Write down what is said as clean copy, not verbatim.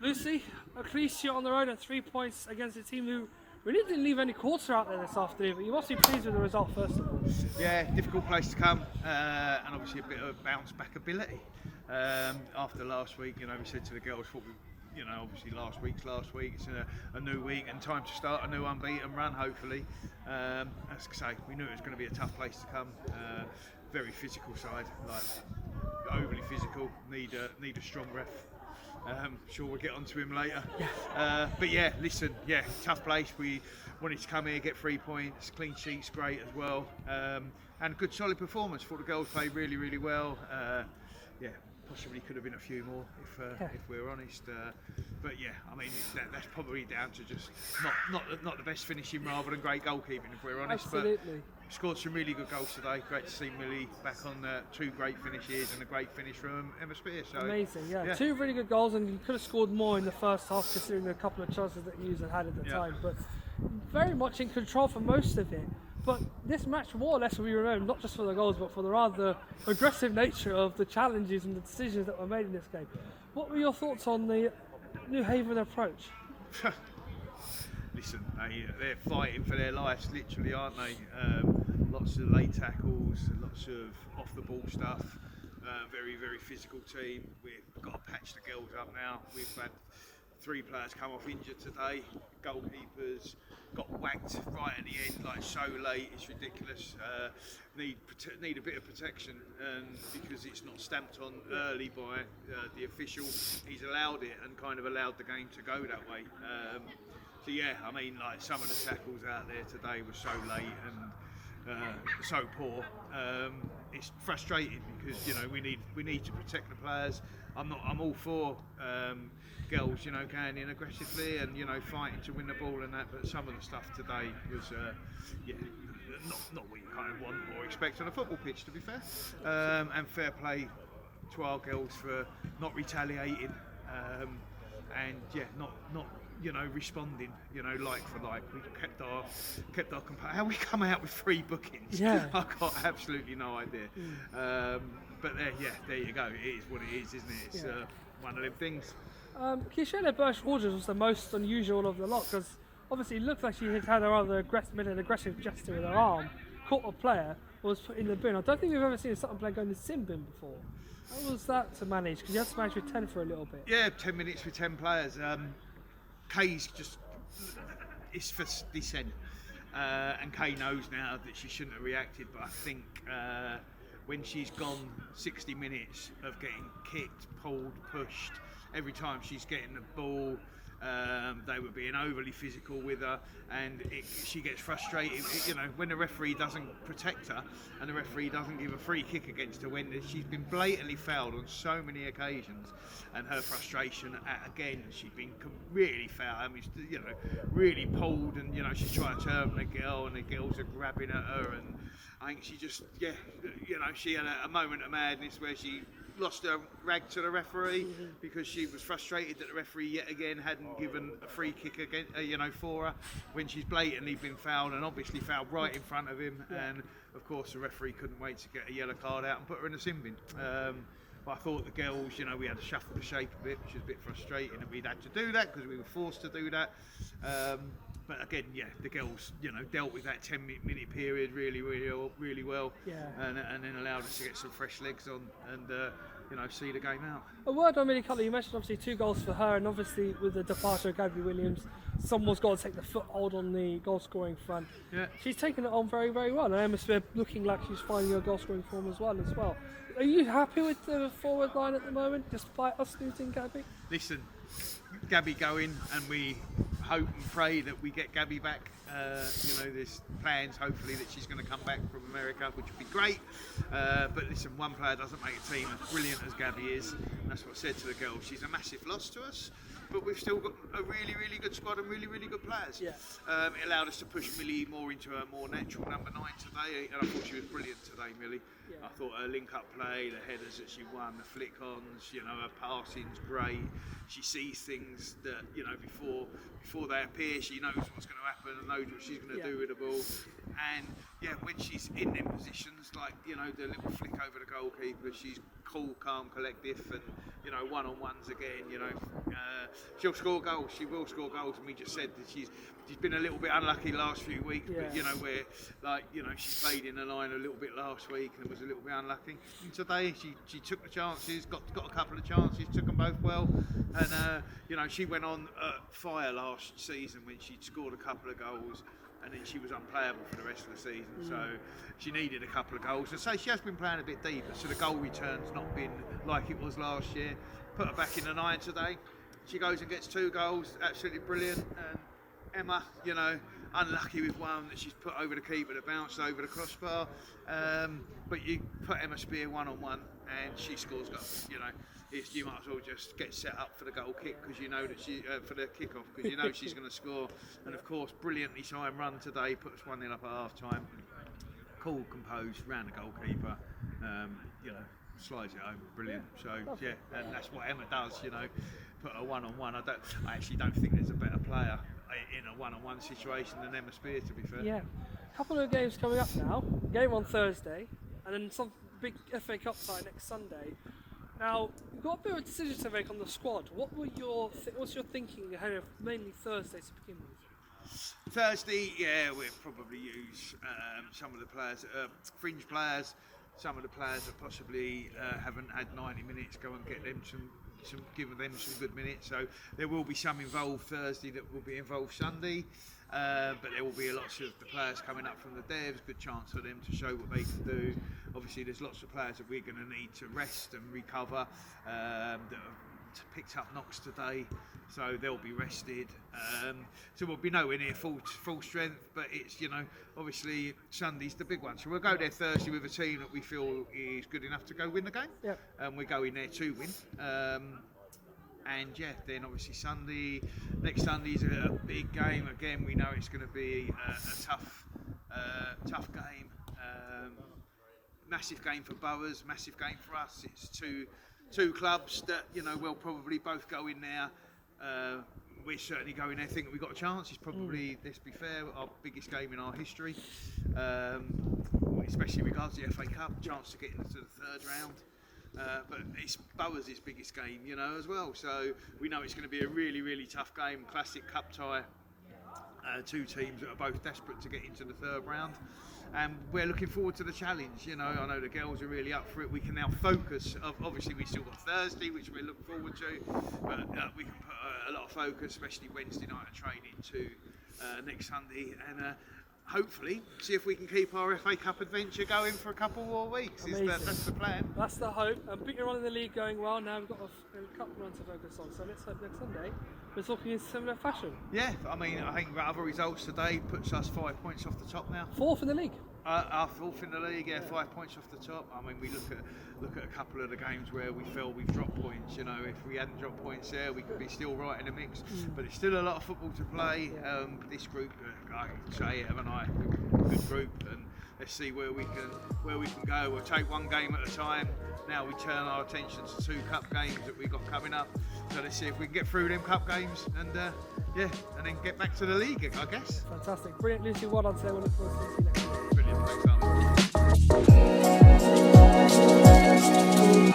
Lucy, a clean sheet on the road at 3 points against a team who really didn't leave any quarter out there this afternoon, but you must be pleased with the result first of all. Yeah, difficult place to come, and obviously a bit of bounce back ability. After last week, we said to the girls, obviously last week, it's a new week and time to start a new unbeaten run, hopefully. As I say, we knew it was going to be a tough place to come. Very physical side, like overly physical, need a strong ref. Sure we'll get onto him later. But yeah, listen, tough place. We wanted to come here, get 3 points, clean sheets, great as well, and a good solid performance. Thought the girls played really, really well. Possibly could have been a few more if we're honest. But yeah, I mean that's probably down to just not the best finishing rather than great goalkeeping if we're honest. Absolutely. But scored some really good goals today. Great to see Millie back on 2 great finishes and a great finish from Emma Spear. So amazing, yeah. 2 really good goals, and you could have scored more in the first half considering the couple of chances that you had at the time. But very much in control for most of it. But this match, more or less, will be remembered not just for the goals, but for the rather aggressive nature of the challenges and the decisions that were made in this game. What were your thoughts on the Newhaven approach? Listen, they're fighting for their lives, literally, aren't they? Lots of late tackles, lots of off-the-ball stuff. Very, very physical team. We've got to patch the girls up now. We've had 3 players come off injured today. Goalkeepers got whacked right at the end, like so late. It's ridiculous. Need a bit of protection, because it's not stamped on early by the official. He's allowed it and kind of allowed the game to go that way. So yeah, I mean, like some of the tackles out there today were so late and so poor. It's frustrating because we need to protect the players. I'm all for girls, going in aggressively and fighting to win the ball and that. But some of the stuff today was, not what you kind of want or expect on a football pitch, to be fair. And fair play to our girls for not retaliating, and not responding, like for like. We kept our how we come out with 3 bookings. I've got absolutely no idea. But there you go. It is what it is, isn't it? It's one of them things. Kishela Burch-Rogers was the most unusual of the lot, because obviously it looked like she had had a rather aggressive gesture with her arm, caught a player, was put in the bin. I don't think we've ever seen a Sutton player go in the sin bin before. How was that to manage? Because you had to manage with 10 for a little bit. Yeah, 10 minutes with 10 players. Kay's just, it's for dissent. And Kay knows now that she shouldn't have reacted, but I think when she's gone 60 minutes of getting kicked, pulled, pushed, every time she's getting the ball, they were being overly physical with her, and she gets frustrated. When the referee doesn't protect her and the referee doesn't give a free kick against her, when she's been blatantly fouled on so many occasions, and her frustration again, she's been really foul. I mean, really pulled, and she's trying to turn the girl, and the girls are grabbing at her, and I think she just, she had a moment of madness where she lost her rag to the referee because she was frustrated that the referee yet again hadn't given a free kick again, for her when she's blatantly been fouled, and obviously fouled right in front of him. And of course the referee couldn't wait to get a yellow card out and put her in a sin bin. But I thought the girls, we had to shuffle the shape a bit, which was a bit frustrating that we'd had to do that because we were forced to do that. But again, the girls, dealt with that 10-minute period really well, and then allowed us to get some fresh legs on and see the game out. A word on Millie Cutler. You mentioned obviously 2 goals for her, and obviously with the departure of Gabby Williams, someone's got to take the foothold on the goal-scoring front. She's taken it on very, very well, and Emma Spear looking like she's finding her goal-scoring form as well. Are you happy with the forward line at the moment, despite us losing Gabby? Listen, Gabby going, and we hope and pray that we get Gabby back. There's plans hopefully that she's going to come back from America, which would be great. But listen, one player doesn't make a team as brilliant as Gabby is. And that's what I said to the girls. She's a massive loss to us, but we've still got a really, really good squad and really, really good players. It allowed us to push Millie more into her more natural number 9 today, and I thought she was brilliant today, Millie. I thought her link-up play, the headers that she won, the flick-ons, her passing's great. She sees things that, before they appear, she knows what's going to happen and knows what she's going to do with the ball. And when she's in them positions, like the little flick over the goalkeeper, she's cool, calm, collective, and one-on-ones again. She'll score goals. She will score goals, and we just said that she's been a little bit unlucky last few weeks. Yeah. But where she played in the line a little bit last week and was a little bit unlucky. And today she took the chances, got a couple of chances, took them both well, and she went on fire last season when she'd scored a couple of goals. And then she was unplayable for the rest of the season, so she needed a couple of goals. And so she has been playing a bit deeper, so the goal return's not been like it was last year. Put her back in the 9 today. She goes and gets 2 goals, absolutely brilliant. And Emma, unlucky with one that she's put over the keeper that bounced over the crossbar. But you put Emma Spear one-on-one and she scores goals. You might as well just get set up for the goal kick because you know that for the kick-off because you know she's going to score. And of course, brilliantly timed run today, put us 1-0 up at half-time. Cool, composed, round the goalkeeper. Slides it home, brilliant. So yeah, and that's what Emma does. Put a one-on-one. I actually don't think there's a better player in a one-on-one situation than Emma Spear, to be fair. Yeah, a couple of games coming up now. Game on Thursday, and then some big FA Cup tie next Sunday. Now, you've got a bit of a decision to make on the squad. What's your thinking ahead of mainly Thursday to begin with? Thursday, yeah, we'll probably use some of the players, fringe players, some of the players that possibly haven't had 90 minutes, go and get them give them some good minutes. So there will be some involved Thursday that will be involved Sunday. But there will be lots of the players coming up from the devs, good chance for them to show what they can do. Obviously there's lots of players that we're going to need to rest and recover that have picked up knocks today, so they'll be rested. So we'll be nowhere near full strength, but it's obviously Sunday's the big one. So we'll go there Thursday with a team that we feel is good enough to go win the game. Yeah. And we go in there to win. And yeah, then obviously next Sunday's a big game. Again, we know it's going to be a tough game. Massive game for Boroughs, massive game for us. It's two clubs that we'll probably both go in there. We're certainly going there thinking we've got a chance. It's probably, let's be fair, our biggest game in our history, especially regards to the FA Cup, chance to get into the 3rd round. But it's Boroughs' biggest game, as well. So we know it's going to be a really, really tough game. Classic cup tie. 2 teams that are both desperate to get into the 3rd round. And we're looking forward to the challenge. I know the girls are really up for it. We can now focus. Obviously, we've still got Thursday, which we're looking forward to. But we can put a lot of focus, especially Wednesday night of training, to next Sunday. And hopefully see if we can keep our FA Cup adventure going for a couple more weeks. That's the plan. That's the hope. And big run in the league going well. Now we've got a couple runs to focus on. So let's hope next Sunday we're talking in similar fashion. Yeah, I think the other results today puts us 5 points off the top now. 4th in the league. Our 4th in the league, yeah, 5 points off the top. We look at a couple of the games where we felt we've dropped points. If we hadn't dropped points there, we could be still right in the mix. But it's still a lot of football to play. This group, I can say, Evan and I, good group, and let's see where we can go. We'll take one game at a time. Now we turn our attention to 2 cup games that we've got coming up. So let's see if we can get through them cup games and and then get back to the league, I guess. Fantastic, brilliant, Lucy. Well done today. We'll look forward to seeing you next week. Brilliant, thanks, Alan.